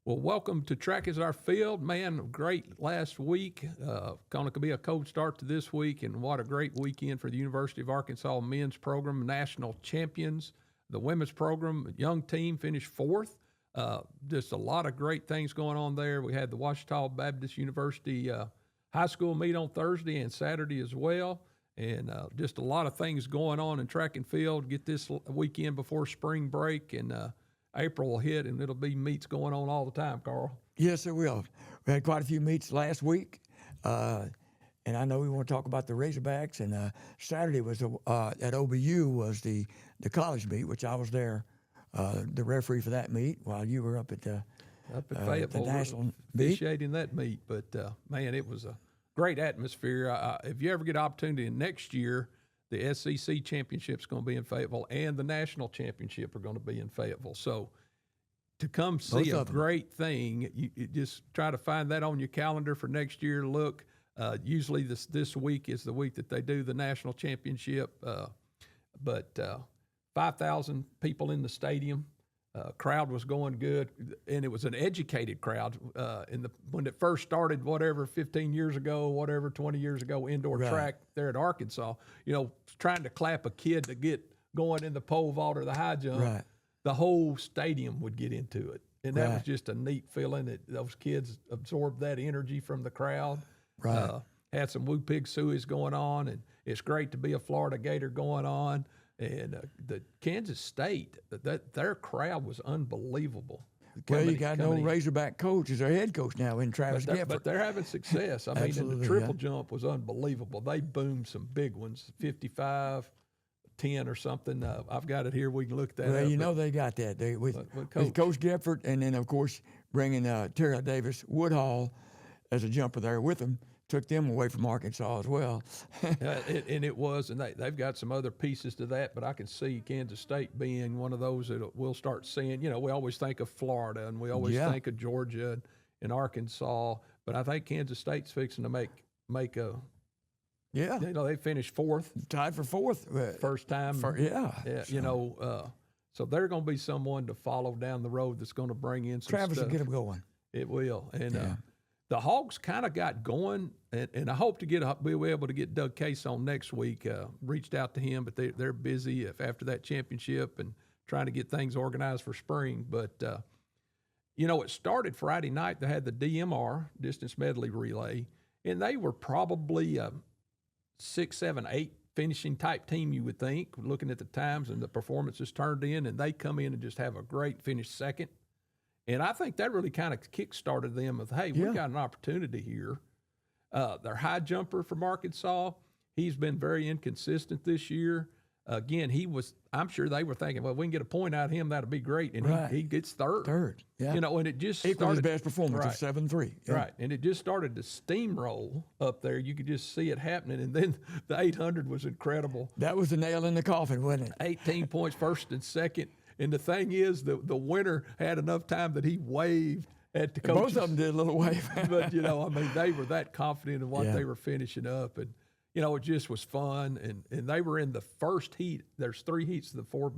Well, welcome to TrackisourField. Man, great last week. Going to be a cold start to this week, and what a great weekend for the University of Arkansas men's program, national champions. The women's program, young team, finished fourth. Just a lot of great things going on there. We had the Ouachita Baptist University high school meet on Thursday and Saturday as well, and just a lot of things going on in track and field. Get this weekend before spring break, and April will hit, and it'll be meets going on all the time, Carl. Yes, it will. We had quite a few meets last week, and I know we want to talk about the Razorbacks. And Saturday was at OBU was the college meet, which I was there, the referee for that meet, while you were up at Fayetteville, the national meet. Officiating that meet. But man, it was a great atmosphere. If you ever get an opportunity next year, the SEC championship is going to be in Fayetteville, and the national championship are going to be in Fayetteville. So to come see a great thing, you just try to find that on your calendar for next year. Look, usually this week is the week that they do the national championship, but 5,000 people in the stadium. Crowd was going good, and it was an educated crowd. When it first started, 15 years ago, 20 years ago, indoor track there at Arkansas, trying to clap a kid to get going in the pole vault or the high jump, the whole stadium would get into it. And that was just a neat feeling that those kids absorbed that energy from the crowd. Had some Woo Pig Sueys going on, and it's great to be a Florida Gator going on. And the Kansas State, their crowd was unbelievable. Well, you got an old Razorback coach as their head coach now in Travis Gifford. But they're having success. I mean, and the triple jump was unbelievable. They boomed some big ones, 55, 10 or something. I've got it here. We can look at that up. Well, they got that. With Coach Gifford, and then, of course, bringing Terry Davis Woodhall as a jumper there with them. Took them away from Arkansas as well. And they've got some other pieces to that, but I can see Kansas State being one of those that we'll start seeing. We always think of Florida, and we always think of Georgia and Arkansas, but I think Kansas State's fixing to make a – they finished fourth. Tied for fourth. First time. So they're going to be someone to follow down the road that's going to bring in some Travis stuff. will get them going. It will. And the Hogs kind of got going, and I hope we'll be able to get Doug Case on next week. Reached out to him, but they're busy after that championship and trying to get things organized for spring. But, it started Friday night. They had the DMR, distance medley relay, and they were probably 6, 7, 8 finishing type team, you would think, looking at the times and the performances turned in, and they come in and just have a great finish second. And I think that really kind of kick-started them with, hey, we've got an opportunity here. Their high jumper from Arkansas, he's been very inconsistent this year. Again, I'm sure they were thinking, well, we can get a point out of him, that'll be great. And he gets third. And it just equal his best performance of 7-3. Right. And it just started to steamroll up there. You could just see it happening. And then the 800 was incredible. That was the nail in the coffin, wasn't it? 18 points, first and second. And the thing is, the winner had enough time that he waved at the coaches. Both of them did a little wave. But, they were that confident in what they were finishing up. And, it just was fun. And they were in the first heat. There's 3 heats of the 4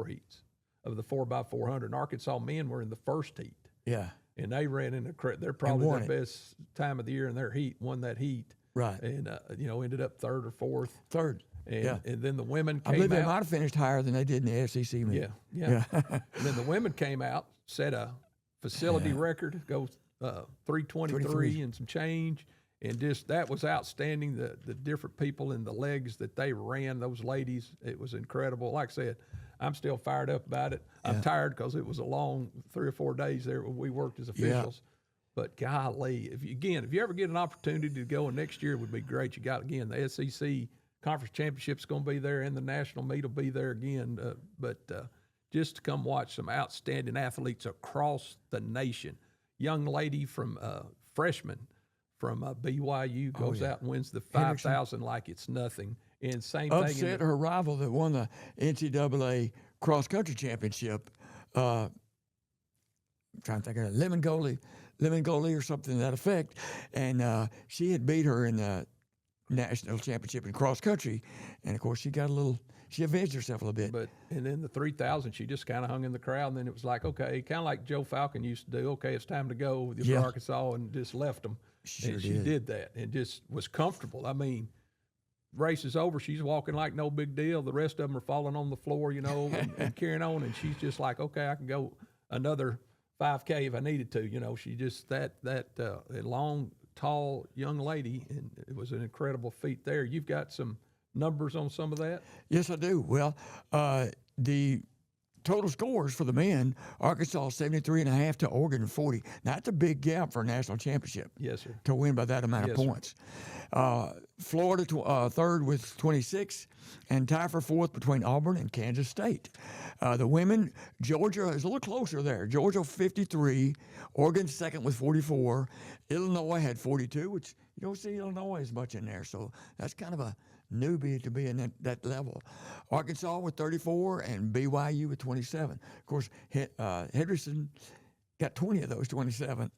heats of the 4x400. And Arkansas men were in the first heat. Yeah. And they ran in they're probably the best time of the year in their heat, won that heat. Right. And, ended up third or fourth. Third. And then the women came out. I believe they might have finished higher than they did in the SEC meet. Yeah. And then the women came out, set a facility record, go 3:23 and some change. And just that was outstanding, the different people and the legs that they ran, those ladies. It was incredible. Like I said, I'm still fired up about it. I'm tired because it was a long 3 or 4 days there when we worked as officials. But golly, if you ever get an opportunity to go, and next year would be great. You got, again, the SEC Conference Championship's going to be there, and the national meet will be there again. But just to come watch some outstanding athletes across the nation. Young lady from freshman from BYU goes out and wins the 5,000 like it's nothing. And same thing. Upset her rival that won the NCAA cross-country championship. I'm trying to think of her, Lemon Goalie or something to that effect. And she had beat her in the national championship in cross country, and of course she got a little she avenged herself a little bit. But and then the 3,000, she just kind of hung in the crowd, and then it was like, okay, kind of like Joe Falcon used to do. Okay, it's time to go with Yeah. Arkansas, and just left them. Sure and she did that, and just was comfortable. I mean, race is over. She's walking like no big deal. The rest of them are falling on the floor, and carrying on, and she's just like, okay, I can go another 5K if I needed to. She just that long, tall young lady, and it was an incredible feat there. You've got some numbers on some of that? Yes, I do. Well, the total scores for the men, Arkansas 73.5 to Oregon 40. Now, that's a big gap for a national championship. Yes, sir. To win by that amount of points. Florida third with 26, and tie for fourth between Auburn and Kansas State. The women, Georgia is a little closer there. Georgia 53, Oregon second with 44. Illinois had 42, which you don't see Illinois as much in there, so that's kind of a newbie to be in that level. Arkansas with 34 and BYU with 27. Of course, Henderson got 20 of those 27.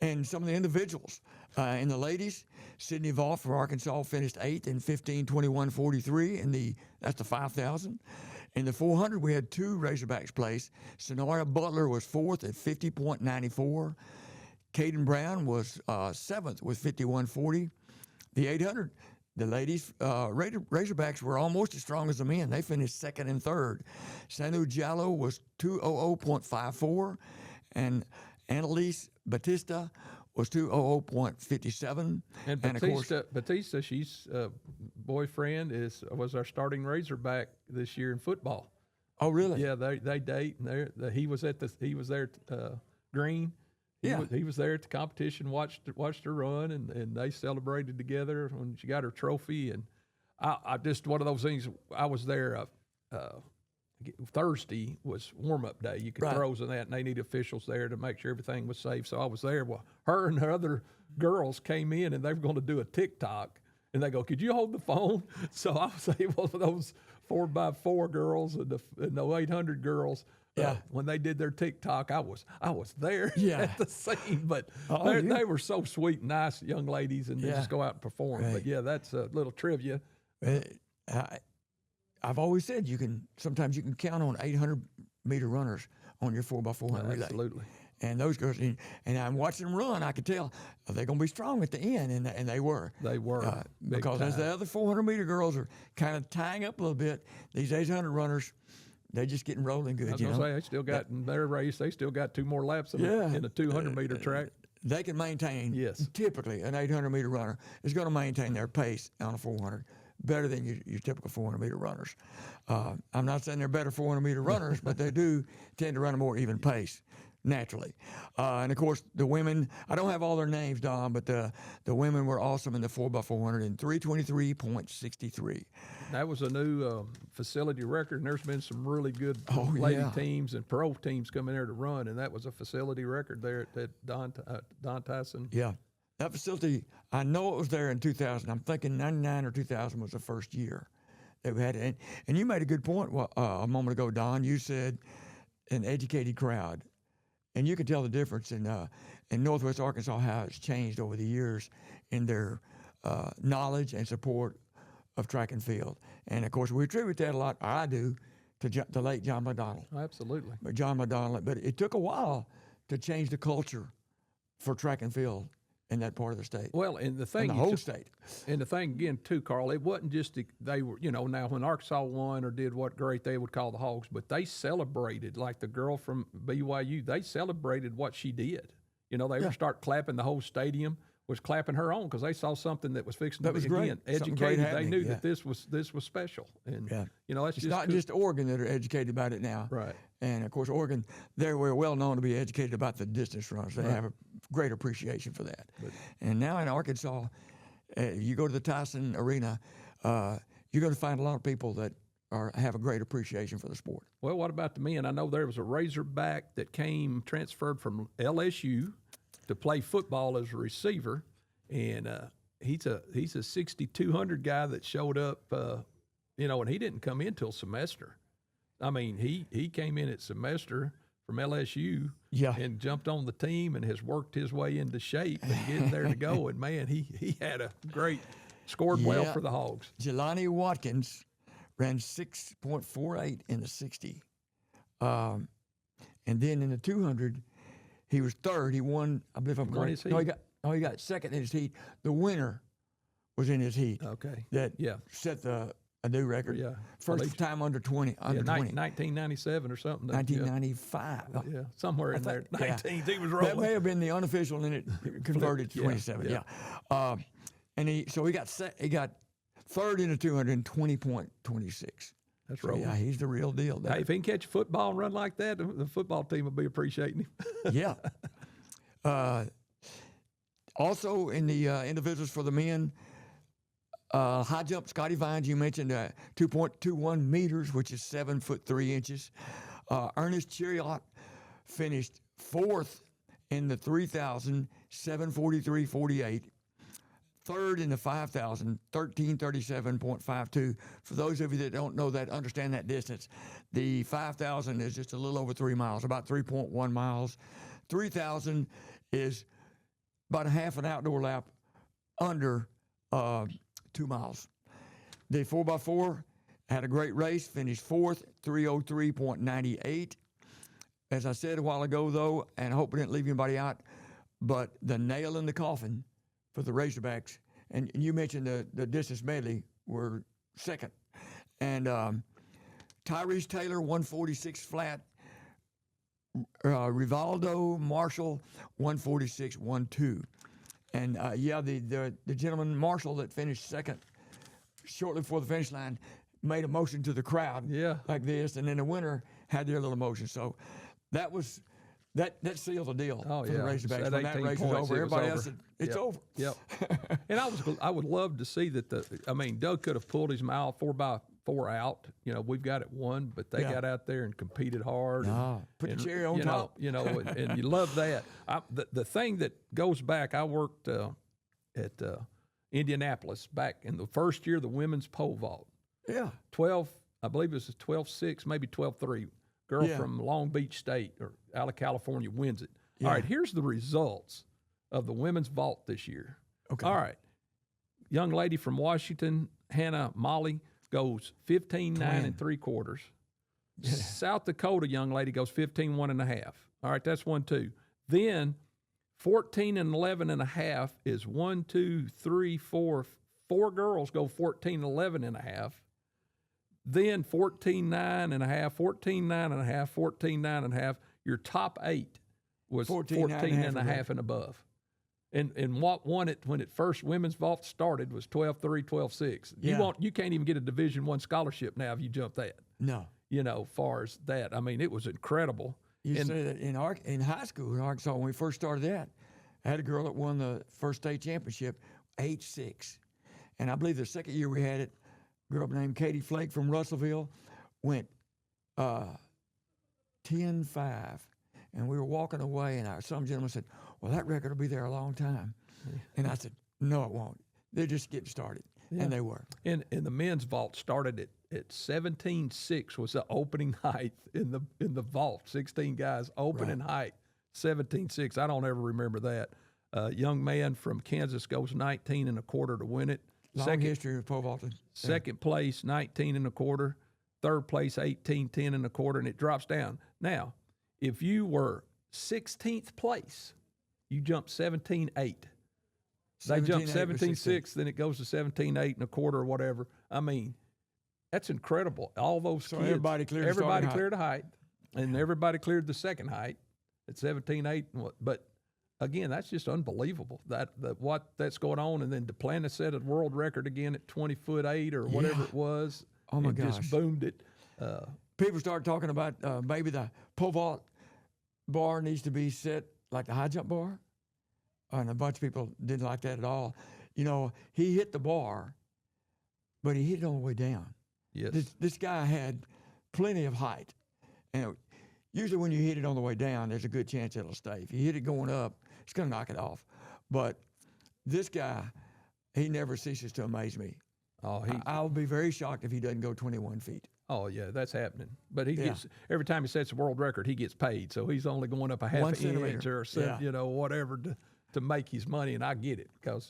And some of the individuals. In the ladies, Sydney Voth for Arkansas finished 8th in 15:21:43 that's the 5,000. In the 400, we had two Razorbacks place. Sonora Butler was 4th at 50.94. Caden Brown was 7th with 51.40. The 800, the ladies, Razorbacks were almost as strong as the men. They finished 2nd and 3rd. Sanu Jallo was 200.54, and Annalise Batista was 200.57. And of course, Batista, she's boyfriend was our starting Razorback this year in football. Oh, really? Yeah, they date, and he was there. Green. He was there at the competition, watched her run, and they celebrated together when she got her trophy. And I just one of those things. I was there. Thursday was warm-up day. You could throws and that, and they need officials there to make sure everything was safe. So I was there. Well, her and the other girls came in, and they were going to do a TikTok. And they go, "Could you hold the phone?" So I was able for those 4x4 girls and the 800 girls. When they did their TikTok, I was there at the scene. But they were so sweet and nice young ladies, and they just go out and perform. Right. But that's a little trivia. I've always said sometimes you can count on 800-meter runners on your 4x400 relay. Absolutely. And those girls, and I'm watching them run, I could tell they're going to be strong at the end, and they were. They were. Because as the other 400-meter girls are kind of tying up a little bit, these 800 runners, they're just getting rolling good. I was going to say, they still got in their race, they still got 2 more laps in the 200-meter track. They can maintain, typically, an 800-meter runner is going to maintain their pace on a 400 better than your typical 400-meter runners. I'm not saying they're better 400-meter runners, but they do tend to run a more even pace naturally. And, of course, the women, I don't have all their names, Don, but the women were awesome in the 4x400 in 3:23.63. That was a new facility record, and there's been some really good lady teams and pro teams coming there to run, and that was a facility record there at Don Tyson. Yeah. That facility, I know it was there in 2000. I'm thinking 99 or 2000 was the first year that we had it. And you made a good point a moment ago, Don. You said an educated crowd. And you can tell the difference in Northwest Arkansas, how it's changed over the years in their knowledge and support of track and field. And, of course, we attribute that a lot, I do, to the late John McDonald. Absolutely. But John McDonald. But it took a while to change the culture for track and field in that part of the state. Well, and the thing, the whole state. And the thing again too, Carl, it wasn't just they were, now when Arkansas won or did what great they would call the Hogs, but they celebrated, like the girl from BYU, they celebrated what she did. They would start clapping. The whole stadium was clapping her on because they saw something that was fixing to be again educated. They knew that this was special, and that's it's not just Oregon that are educated about it now, right? And of course, Oregon, they're well known to be educated about the distance runners. They have a great appreciation for that. And now in Arkansas, you go to the Tyson Arena, you're going to find a lot of people that have a great appreciation for the sport. Well, what about the men? I know there was a Razorback that transferred from LSU to play football as a receiver, and he's a 6,200 guy that showed up, and he didn't come in till semester. I mean, he came in at semester from LSU and jumped on the team and has worked his way into shape and getting there to go. And, man, he had a great – scored well for the Hogs. Jelani Watkins ran 6.48 in the 60. And then in the 200, he was third. He won, I believe I'm Won correct. his No, heat. he got second in his heat. The winner was in his heat. Okay. That Yeah. set a new record. Yeah. First time under 20. Yeah, Under 20. 1997 or something. 1995. Yeah, somewhere in there. yeah. 19s, he was That rolling. may have been the unofficial, and it converted to Yeah, 27. yeah. Yeah. And he got third in the 200 and 20.26. That's So, right. yeah, he's the real deal there. Hey, if he can catch a football and run like that, the football team will be appreciating him. Yeah. Also in the individuals for the men, high jump, Scotty Vines, you mentioned 2.21 meters, which is 7'3". Ernest Chariot finished fourth in the 3,000, 7:43.48. Third in the 5,000, 13:37.52. For those of you that don't know that, understand that distance, the 5,000 is just a little over 3 miles, about 3.1 miles. 3,000 is about a half an outdoor lap under 2 miles. The 4x4 had a great race, finished fourth, 3:03.98. As I said a while ago, though, and I hope I didn't leave anybody out, but the nail in the coffin for the Razorbacks, and you mentioned the distance medley were second. And Tyrese Taylor, 146 flat. Rivaldo Marshall, 146.12. And the gentleman Marshall that finished second shortly before the finish line made a motion to the crowd like this, and then the winner had their little motion. So that was that sealed the deal for the Razorbacks. When that race was over, everybody else said, it's over. Yep. And I would love to see that Doug could have pulled his mile 4x4 out. We've got it won, but they got out there and competed hard. Put the cherry on top. And you love that. The thing that goes back, I worked at Indianapolis back in the first year of the women's pole vault. Yeah. 12, I believe it was 12.6, maybe 12.3. Girl from Long Beach State or out of California wins it. Yeah. All right, here's the results of the women's vault this year. Okay. All right. Young lady from Washington, Hannah Molly, goes 15.9 3/4. Yeah. South Dakota young lady goes 15.1 1/2. All right, that's 1-2. Then 14 and 11 1/2 is 1, 2, 3, 4. 4 girls go 14 11 1/2. Then 14.9 1/2, 14.9 1/2, 14.9 1/2. Your top 8 was 14 1/2 and above. And what won it when it first women's vault started was 12.3, 12.6. Yeah. You can't even get a Division I scholarship now if you jump that. No. Far as that. It was incredible. You say that in high school in Arkansas, when we first started that, I had a girl that won the first state championship, 8.6. And I believe the second year we had it, a girl named Katie Flake from Russellville went 10.5. And we were walking away, and some gentleman said, well, that record will be there a long time. Yeah. And I said, no, it won't. They're just getting started. Yeah. And they were. And the men's vault started at 17.6 was the opening height in the vault. 16 guys, opening height, 17.6. I don't ever remember that. Young man from Kansas goes 19 1/4 to win it. Long history of pole vaulting. Second place, 19 1/4. Third place, 18 10 1/4, and it drops down. Now, if you were 16th place, you jump 17.8. They jump 17.6, then it goes to 17.8 1/4 or whatever. That's incredible. All those kids. Everybody cleared a height, and everybody cleared the second height at 17.8. But again, that's just unbelievable. That what that's going on, and then Duplantis set a world record again at 20'8" or whatever it was. Oh my gosh! Just boomed it. People started talking about maybe the pole vault bar needs to be set like the high jump bar, and a bunch of people didn't like that at all. He hit the bar, but he hit it on the way down. Yes. This guy had plenty of height, and usually when you hit it on the way down, there's a good chance it'll stay. If you hit it going up, it's going to knock it off. But this guy, he never ceases to amaze me. I'll be very shocked if he doesn't go 21 feet. Oh, yeah, that's happening. But he gets, every time he sets a world record, he gets paid. So he's only going up a half an inch or whatever to make his money. And I get it because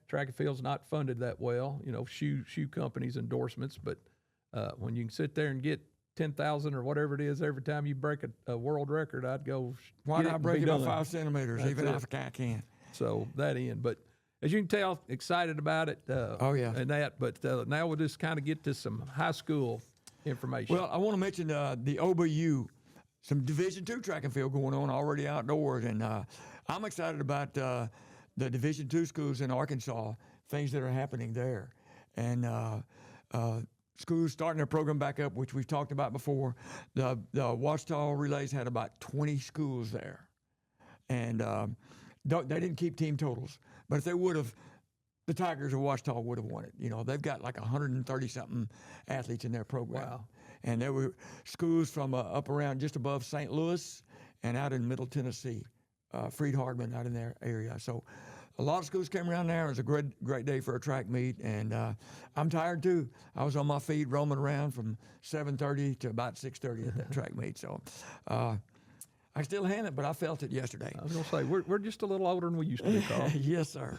track and field's not funded that well. Shoe companies, endorsements. But When you can sit there and get 10,000 or whatever it is every time you break a world record, I'd go. Why get not and break be it by done. 5 centimeters, That's even it. if I can? So that end, but as you can tell, excited about it. Oh, yeah. And that, but now we'll just kind of get to some high school information. Well, I want to mention the OBU, some Division II track and field going on already outdoors, and I'm excited about the Division II schools in Arkansas, things that are happening there, and schools starting their program back up, which we've talked about before. The Washita Relays had about 20 schools there, and they didn't keep team totals, but if they would have, the Tigers of Washita would have won it. You know, they've got like 130-something athletes in their program. Wow. And there were schools from up around just above St. Louis and out in Middle Tennessee, Freed-Hardman out in their area. So a lot of schools came around there. It was a great day for a track meet, and I'm tired too. I was on my feet roaming around from 7:30 to about 6:30 at that track meet. So I still had it, but I felt it yesterday. I was going to say, we're just a little older than we used to be, Carl. Yes, sir.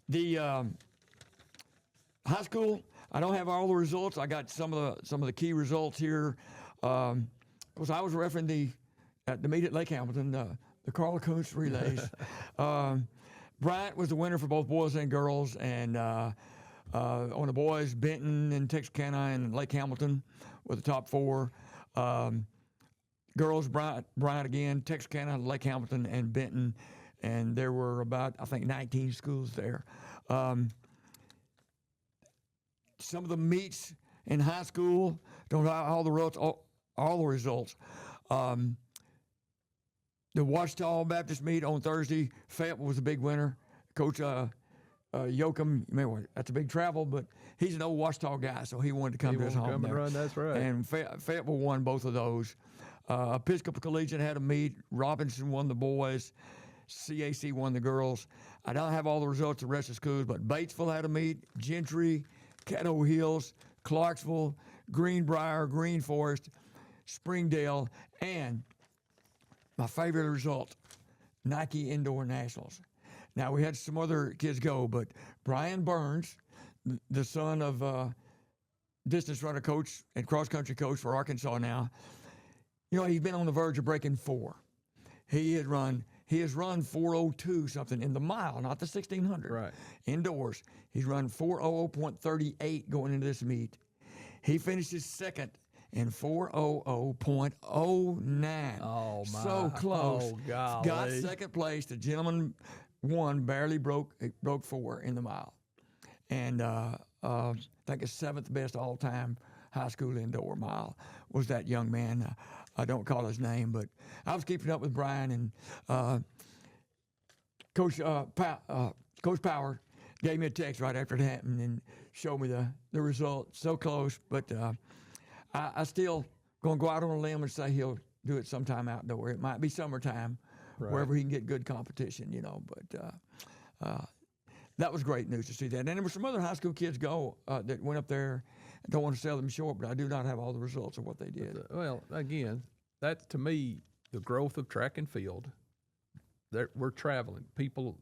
The high school, I don't have all the results. I got some of the key results here. Because I was refereeing the meet at Lake Hamilton, the Carl Kuntz relays. Bryant was the winner for both boys and girls, and on the boys, Benton and Texarkana and Lake Hamilton were the top four. Girls, Bryant again, Texarkana, Lake Hamilton, and Benton. And there were about, I think, 19 schools there. Some of the meets in high school, don't have all the results. The Washita Baptist meet on Thursday, Fayetteville was a big winner. Coach Yoakum, that's a big travel, but he's an old Washita guy, so he wanted to come to his home come there. and run, that's right. And Fayetteville won both of those. Episcopal Collegiate had a meet. Robinson won the boys. CAC won the girls. I don't have all the results of the rest of the schools, but Batesville had a meet. Gentry, Caddo Hills, Clarksville, Greenbrier, Green Forest, Springdale, and my favorite result, Nike Indoor Nationals. Now, we had some other kids go, but Brian Burns, the son of distance runner coach and cross-country coach for Arkansas now, he's been on the verge of breaking 4. He has run 4:02 something in the mile, not the 1600. Right. Indoors. He's run 4:00.38 going into this meet. He finishes second in 4:00.09. Oh, my. So close. Oh, golly. Got second place. The gentleman won, barely broke 4 in the mile. And I think his 7th best all-time high school indoor mile was that young man. I don't call his name, but I was keeping up with Brian, and Coach Power gave me a text right after it happened and showed me the result. So close, but I still going to go out on a limb and say he'll do it sometime outdoor. It might be summertime, wherever he can get good competition, But that was great news to see that. And there were some other high school kids that went up there. I don't want to sell them short, but I do not have all the results of what they did. Well, again, that to me, the growth of track and field, we're traveling. People,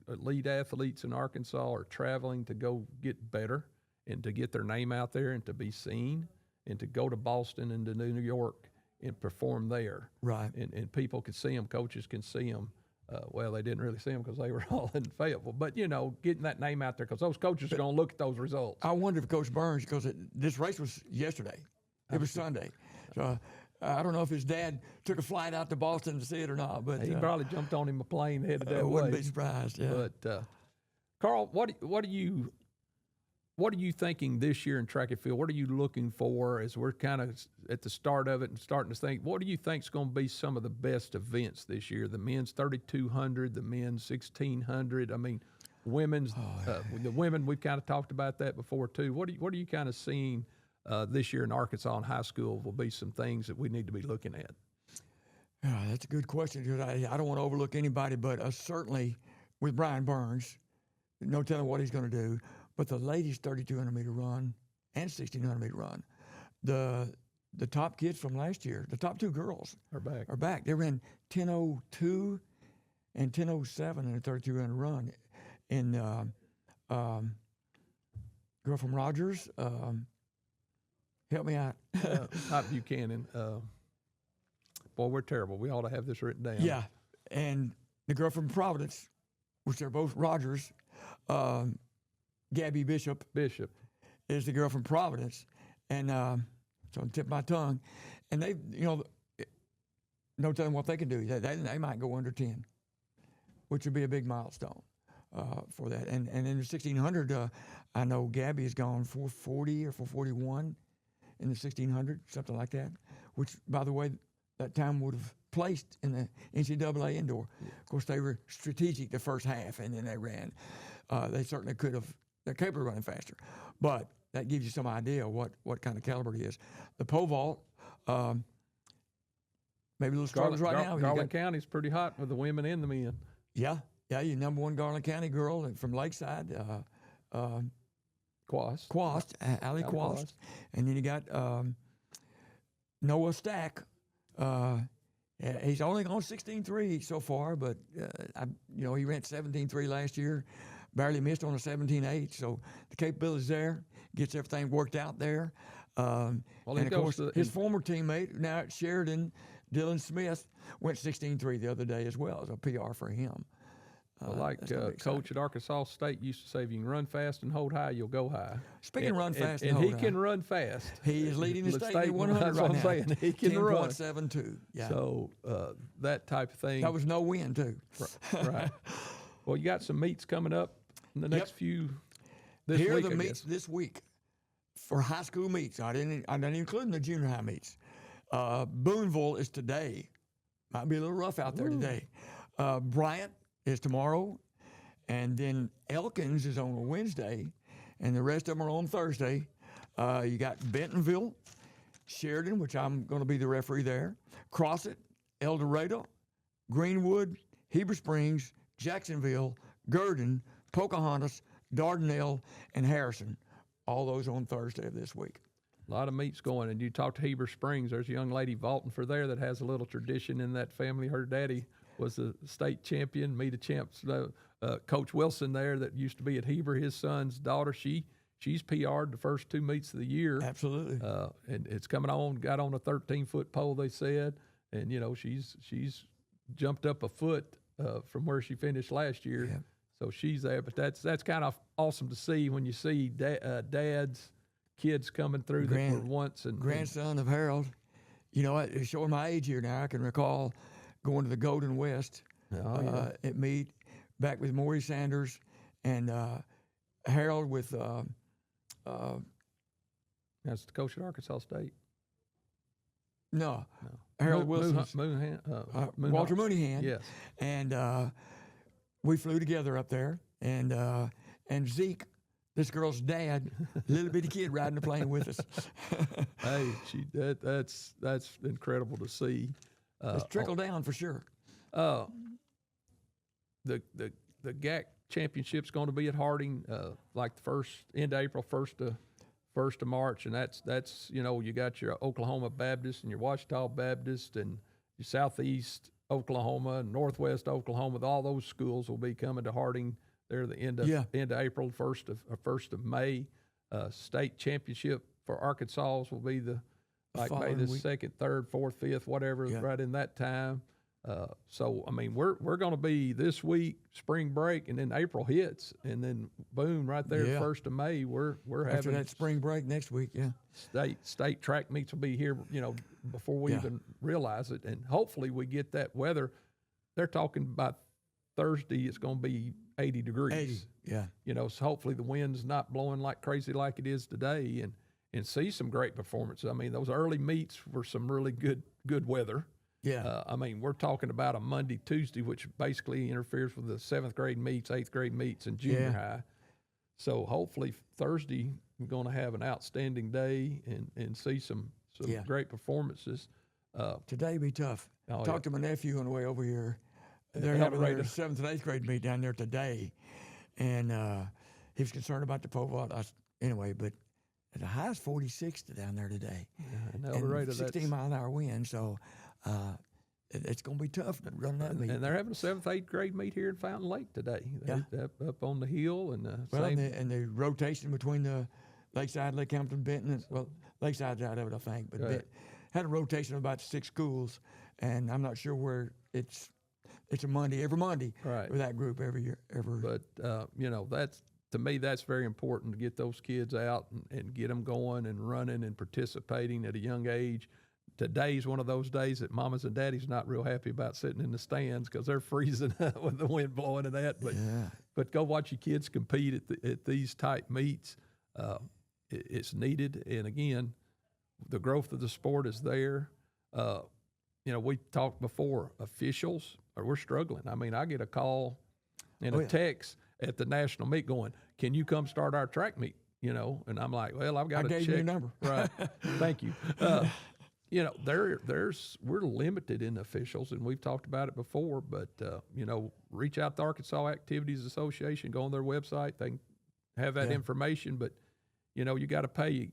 elite athletes in Arkansas are traveling to go get better and to get their name out there and to be seen and to go to Boston and to New York and perform there. Right. And people can see them, coaches can see them. Well, they didn't really see them because they were all in Fayetteville. But, getting that name out there because those coaches are going to look at those results. I wonder if Coach Burns, because this race was yesterday. It was Sunday. So I don't know if his dad took a flight out to Boston to see it or not. But He probably jumped on him a plane headed that I way. wouldn't be surprised, yeah. But, Carl, what are you thinking this year in track and field? What are you looking for as we're kind of at the start of it and starting to think, what do you think is going to be some of the best events this year? The men's 3,200, the men's 1,600. I mean, women's, the women, we've kind of talked about that before too. What are you kind of seeing this year in Arkansas and high school will be some things that we need to be looking at? Yeah, that's a good question, because I don't want to overlook anybody, but certainly with Brian Burns, no telling what he's going to do. But the ladies' 3,200 meter run and 1,600 meter run, the top kids from last year, the top 2 girls Are back. They ran 10:02 and 10:07 in a 3,200 run. And girl from Rogers, Help me out. Not Buchanan. Boy, we're terrible. We ought to have this written down. Yeah, and the girl from Providence, which they're both Rogers, Gabby Bishop is the girl from Providence, and it's on the tip of my tongue. And they, no telling what they can do. They might go under 10, which would be a big milestone for that. And in the 1600, I know Gabby has gone 440 or 441 in the 1600, something like that, which, by the way, that time would have placed in the NCAA indoor. Yeah. Of course, they were strategic the first half, and then they ran. They certainly could have. They're capable of running faster, but that gives you some idea what kind of caliber he is. The pole vault, maybe a little struggles right now. Garland County's pretty hot with the women and the men. Yeah, your number one Garland County girl from Lakeside, Quast, Allie Quast, and then you got Noah Stack. He's only gone 16.3 so far, but he ran 17.3 last year, barely missed on a 17.8. So the capability's there, gets everything worked out there. And of course, his former teammate now at Sheridan, Dylan Smith, went 16.3 the other day as well as a PR for him. Coach at Arkansas State used to say, if you can run fast and hold high, you'll go high. Speaking of run fast and he can run fast. He is leading the state in 100 that's right what now. I'm saying. He can run. 10.72. Yeah. So that type of thing. That was no win, too. Right. Well, you got some meets coming up in the next few this Here week, are the meets this week for high school meets. I didn't include the junior high meets. Booneville is today. Might be a little rough out there today. Bryant is tomorrow, and then Elkins is on a Wednesday, and the rest of them are on Thursday. You got Bentonville, Sheridan, which I'm going to be the referee there, Crossett, El Dorado, Greenwood, Heber Springs, Jacksonville, Gurdon, Pocahontas, Dardanelle, and Harrison. All those on Thursday of this week. A lot of meets going, and you talk to Heber Springs. There's a young lady vaulting for there that has a little tradition in that family. Her daddy was the state champion, meet a champs. Coach Wilson there that used to be at Heber, his son's daughter, she's PR'd the first two meets of the year. Absolutely. And it's coming on, got on a 13-foot pole, they said, and she's jumped up a foot from where she finished last year. Yeah. So she's there, but that's kind of awesome to see when you see dads, kids coming through that were once and grandson of Harold. It's showing my age here now. I can recall going to the Golden West at meet back with Maury Sanders and Harold with that's the coach at Arkansas State. No. Harold Wilson, Walter Mooneyhan. Yes, and we flew together up there, and Zeke, this girl's dad, little bitty kid riding the plane with us. Hey, that's incredible to see. It's trickled down for sure. The GAC championship's going to be at Harding, like the end of April, first of March, and that's you got your Oklahoma Baptist and your Ouachita Baptist and your Southeast Oklahoma and Northwest Oklahoma. All those schools will be coming to Harding. They're the end of April, first of May. State championship for Arkansas will be May the 2nd, 3rd, 4th, 5th, whatever, right in that time. So we're going to be this week, spring break, and then April hits, and then boom, right there, 1st of May, we're having after that spring break next week. State track meets will be here, before we even realize it, and hopefully we get that weather. They're talking about Thursday. It's going to be 80 degrees. 80, yeah. So hopefully the wind's not blowing like crazy like it is today, and see some great performances. Those early meets were some really good weather. Yeah. We're talking about a Monday, Tuesday, which basically interferes with the 7th grade meets, 8th grade meets, and junior high. So hopefully Thursday we're going to have an outstanding day and see some great performances. Today be tough. Talked to my nephew on the way over here. They're having their 7th and 8th grade meet down there today, and he was concerned about the pole vault. Anyway, but the high is 46 down there today. Yeah, and 16 mile an hour wind, so it's going to be tough running that meet. And they're having a 7th, 8th grade meet here in Fountain Lake today. Up on the hill, and and the rotation between the Lakeside, Lake Hampton, Benton. Lakeside's out of it, I think. But Right. had a rotation of about 6 schools, and I'm not sure where it's a Monday, every Monday Right. with that group every year. But that's, to me, that's very important to get those kids out and get them going and running and participating at a young age. Today's one of those days that mamas and daddies not real happy about sitting in the stands because they're freezing with the wind blowing and that. But go watch your kids compete at these type meets. It's needed, and again, the growth of the sport is there. We talked before, officials, we're struggling. I mean, I get a call and a text at the national meet going, "Can you come start our track meet?" And I'm like, "Well, I've got to check." I gave you your number. Right. Thank you. We're limited in officials, and we've talked about it before, but, reach out to Arkansas Activities Association, go on their website. They can have that information, but, you got to pay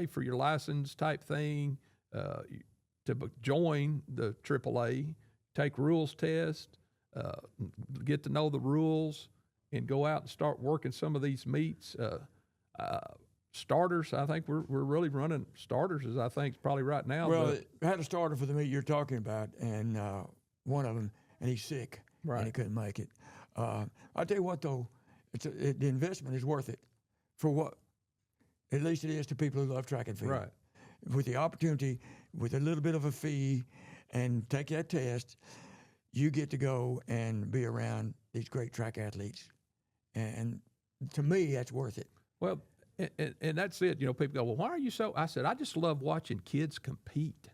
for your license type thing, to join the AAA, take rules test, get to know the rules, and go out and start working some of these meets. Starters, I think we're really running starters, as I think probably right now. Well, I had a starter for the meet you're talking about, and one of them, and he's sick, and he couldn't make it. I'll tell you what, though, the investment is worth it for what, at least it is to people who love track and field. Right. With the opportunity, with a little bit of a fee, and take that test, you get to go and be around these great track athletes. And to me, that's worth it. Well, and that's it. People go, "Well, why are you so?" I said, "I just love watching kids compete.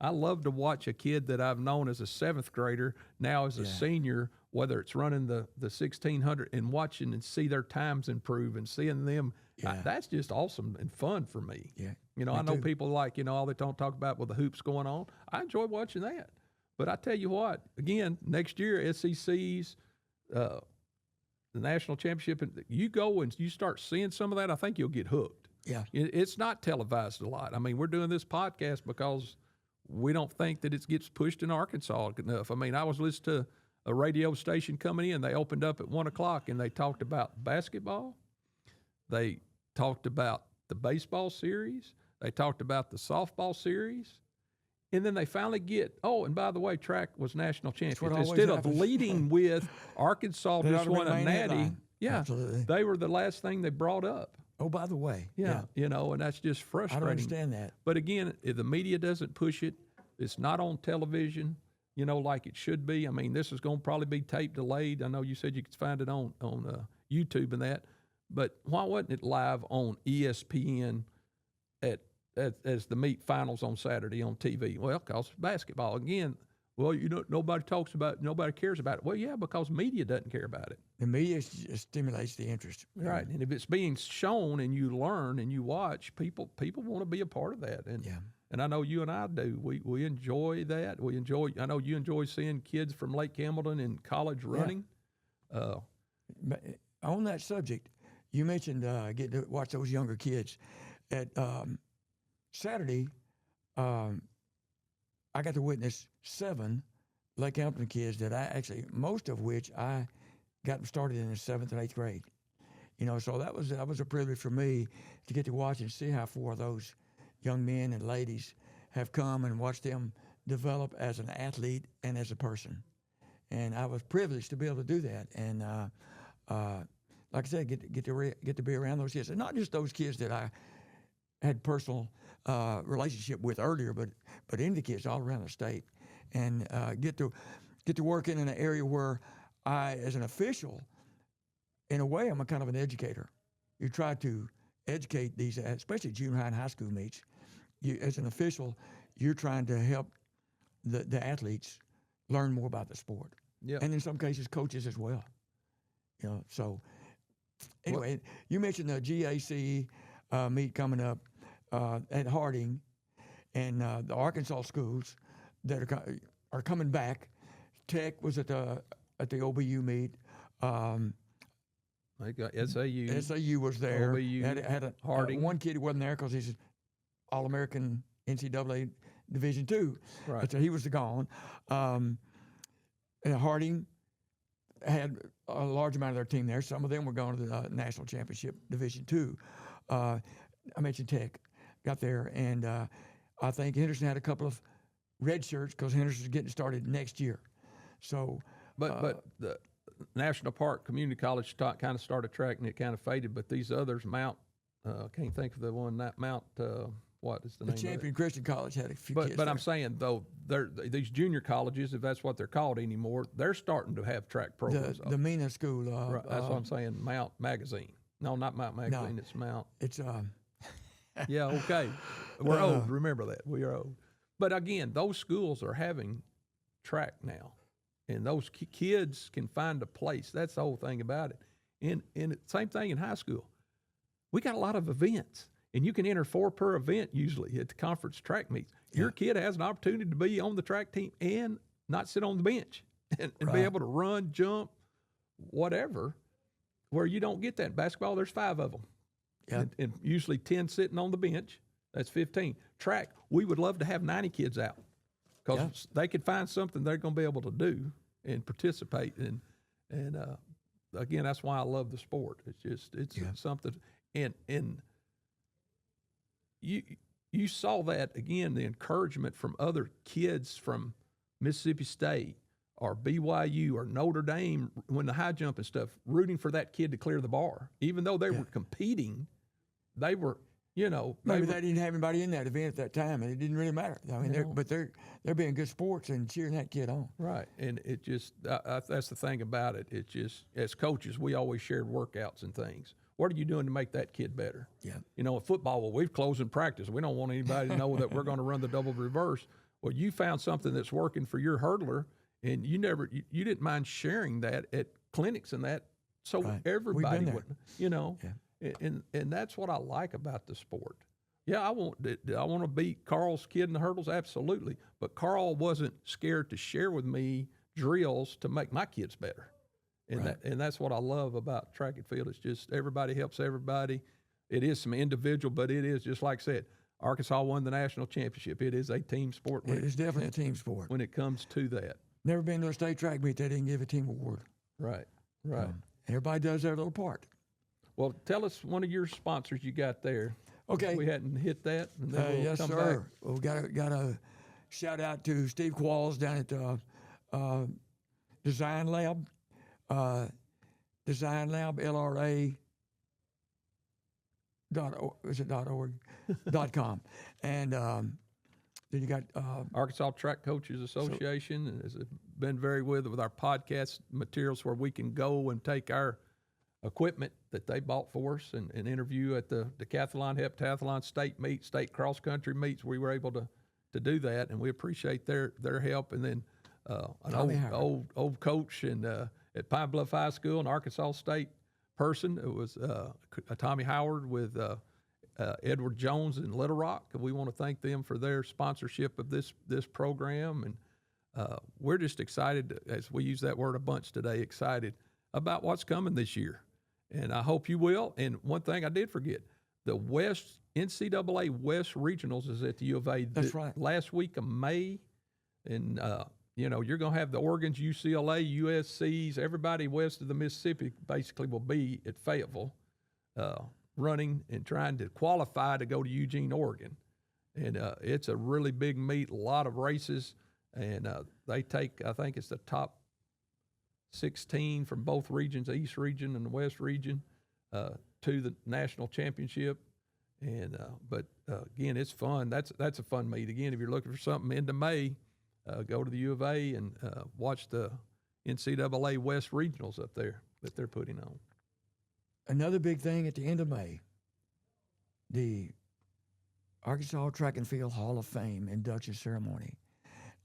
I love to watch a kid that I've known as a 7th grader, now as a senior, whether it's running the 1600 and watching and see their times improve and seeing them. That's just awesome and fun for me. Yeah. I know people like, all they don't talk about with the hoops going on. I enjoy watching that. But I tell you what, again, next year, SECs, the national championship, and you go and you start seeing some of that, I think you'll get hooked. Yeah. It's not televised a lot. I mean, we're doing this podcast because we don't think that it gets pushed in Arkansas enough. I mean, I was listening to a radio station coming in. They opened up at 1 o'clock, and they talked about basketball. They talked about the baseball series. They talked about the softball series. And then they finally and by the way, track was national champion. Instead of leading with Arkansas just won a natty, absolutely, they were the last thing they brought up. Oh, by the way. And that's just frustrating. I don't understand that. But again, if the media doesn't push it, it's not on television, like it should be. I mean, this is going to probably be tape delayed. I know you said you could find it on YouTube and that. But why wasn't it live on ESPN as the meet finals on Saturday on TV? Well, because basketball. Again, nobody talks about it, nobody cares about it. Well, yeah, because media doesn't care about it. The media stimulates the interest. Right. And if it's being shown and you learn and you watch, people want to be a part of that. And I know you and I do. We enjoy that. I know you enjoy seeing kids from Lake Hamilton in college running. On that subject, you mentioned getting to watch those younger kids. At Saturday, I got to witness 7 Lake Hamilton kids that most of which I got them started in the 7th and 8th grade. So that was a privilege for me to get to watch and see how far those young men and ladies have come and watch them develop as an athlete and as a person. And I was privileged to be able to do that. And like I said, get to be around those kids, and not just those kids that I had personal relationship with earlier, but any of the kids all around the state, and get to work in an area where I, as an official, in a way, I'm a kind of an educator. You try to educate these, especially junior high and high school meets. You, as an official, you're trying to help the athletes learn more about the sport, and in some cases, coaches as well. So anyway, you mentioned the GAC meet coming up at Harding, and the Arkansas schools that are coming back. Tech was at the OBU meet. They got SAU. SAU was there. OBU, had Harding. One kid who wasn't there because he's All-American NCAA Division II. Right. So he was gone. And Harding had a large amount of their team there. Some of them were going to the National Championship Division II. I mentioned Tech. got there, and I think Henderson had a couple of red shirts because Henderson's getting started next year. So, But the National Park Community College kind of started track and it kind of faded. But these others, Mount, can't think of the one that Mount. What is the name? Champion Christian College had a few kids. But there. I'm saying though, these junior colleges, if that's what they're called anymore, they're starting to have track programs. The MENA school. Right, that's what I'm saying. Mount Magazine. No, not Mount Magazine. It's Mount. It's Yeah. Okay. We're old. Remember that. We are old. But again, those schools are having track now, and those kids can find a place. That's the whole thing about it. And same thing in high school. We got a lot of events. And you can enter 4 per event usually at the conference track meets. Your kid has an opportunity to be on the track team and not sit on the bench and be able to run, jump, whatever, where you don't get that. In basketball, there's 5 of them. Yeah. And usually 10 sitting on the bench. That's 15. Track, we would love to have 90 kids out because they could find something they're going to be able to do and participate in. And again, that's why I love the sport. It's something. And you saw that, again, the encouragement from other kids from Mississippi State or BYU or Notre Dame when the high jump and stuff, rooting for that kid to clear the bar. Even though they were competing, they were, maybe they didn't have anybody in that event at that time, and it didn't really matter. I mean, they're being good sports and cheering that kid on. Right, and it just that's the thing about it. It just, as coaches, we always shared workouts and things. What are you doing to make that kid better? Yeah. In football, we've closed in practice. We don't want anybody to know that we're going to run the double reverse. Well, you found something that's working for your hurdler, and you didn't mind sharing that at clinics and that, so everybody would, and that's what I like about the sport. Yeah, I want to beat Carl's kid in the hurdles, absolutely. But Carl wasn't scared to share with me drills to make my kids better. And that's what I love about track and field. It's just everybody helps everybody. It is some individual, but it is, just like I said, Arkansas won the national championship. It is a team sport. It is definitely a team sport. When it comes to that. Never been to a state track meet they didn't give a team award. Right. Everybody does their little part. Well, tell us one of your sponsors you got there. Okay. We hadn't hit that. And then we'll yes, come sir. back. Well, got a shout out to Steve Qualls down at Design Lab. Design Lab, LRA. .org.com. And then you got Arkansas Track Coaches Association has been very with our podcast materials where we can go and take our equipment that they bought for us and interview at the decathlon, heptathlon, state meets, state cross country meets. We were able to do that, and we appreciate their help. And then an old coach and at Pine Bluff High School, an Arkansas State person. It was Tommy Howard with Edward Jones in Little Rock. We want to thank them for their sponsorship of this program, and we're just excited, as we use that word a bunch today, excited about what's coming this year. And I hope you will. And one thing I did forget, the NCAA West Regionals is at the U of A. That's right. Last week of May, and you're going to have the Oregons, UCLA, USC's, everybody west of the Mississippi basically will be at Fayetteville running and trying to qualify to go to Eugene, Oregon. And it's a really big meet, a lot of races, and they take, I think it's the top 16 from both regions, the East region and the West region, to the national championship. And but again, it's fun. That's a fun meet. Again, if you're looking for something into May, go to the U of A and watch the NCAA West Regionals up there that they're putting on. Another big thing at the end of May, the Arkansas Track and Field Hall of Fame induction ceremony.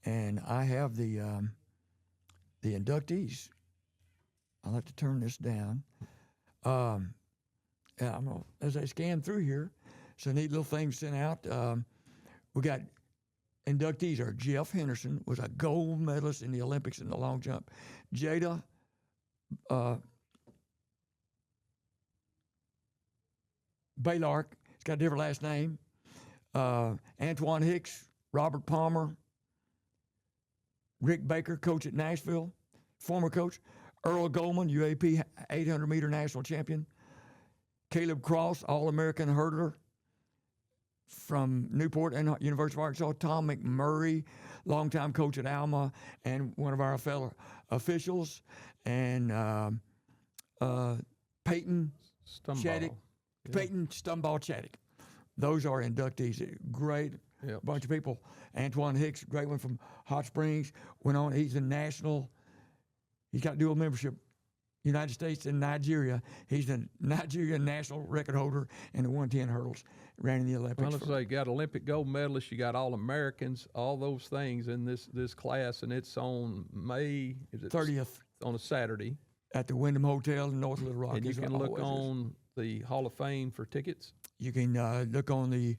And I have the inductees. I'll have to turn this down. As I scan through here, some neat little things sent out. We got inductees are Jeff Henderson, was a gold medalist in the Olympics in the long jump. Jada Baylark, he's got a different last name. Antoine Hicks, Robert Palmer, Rick Baker, coach at Nashville, former coach. Earl Goldman, UAP 800-meter national champion. Caleb Cross, All-American hurdler. from Newport and University of Arkansas, Tom McMurray, longtime coach at Alma, and one of our fellow officials, and Peyton Stumball. Chaddick, Peyton Stumball Chaddick. Those are inductees. Great Yep. bunch of people. Antoine Hicks, great one from Hot Springs, went on. He's a national. He's got dual membership, United States and Nigeria. He's the Nigerian national record holder in the 110 hurdles. Ran in the Olympics. Well, let's say you got Olympic gold medalists, you got all Americans, all those things in this class, and it's on May 30th on a Saturday. at the Wyndham Hotel in North Little Rock. And you is can what look always is. on the Hall of Fame for tickets. You can look on the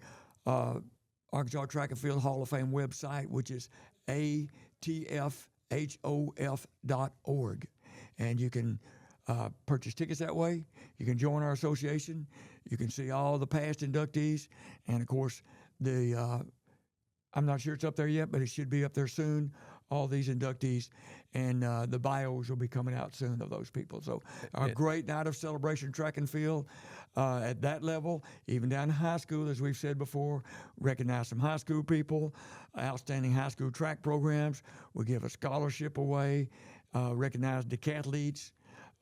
Arkansas Track and Field Hall of Fame website, which is atfhof.org. And you can purchase tickets that way. You can join our association. You can see all the past inductees. And, of course, I'm not sure it's up there yet, but it should be up there soon, all these inductees. And the bios will be coming out soon of those people. So a great night of celebration, track and field. At that level, even down to high school, as we've said before, recognize some high school people, outstanding high school track programs. We give a scholarship away, recognize decathletes,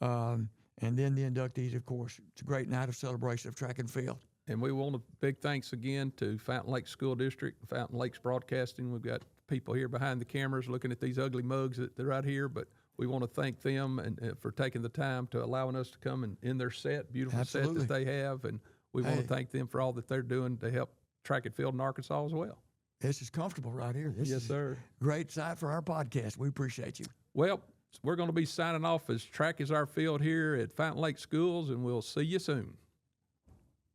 and then the inductees, of course. It's a great night of celebration of track and field. And we want a big thanks again to Fountain Lakes School District, Fountain Lakes Broadcasting. We've got people here behind the cameras looking at these ugly mugs that they're right here, but we want to thank them and for taking the time to allowing us to come in their set, beautiful Absolutely. set that they have, and we want to thank them for all that they're doing to help track and field in Arkansas as well. This is comfortable right here. This Yes, is sir. a great site for our podcast. We appreciate you. Well, we're going to be signing off as Track is Our Field here at Fountain Lake Schools, and we'll see you soon.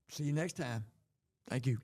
See you next time. Thank you.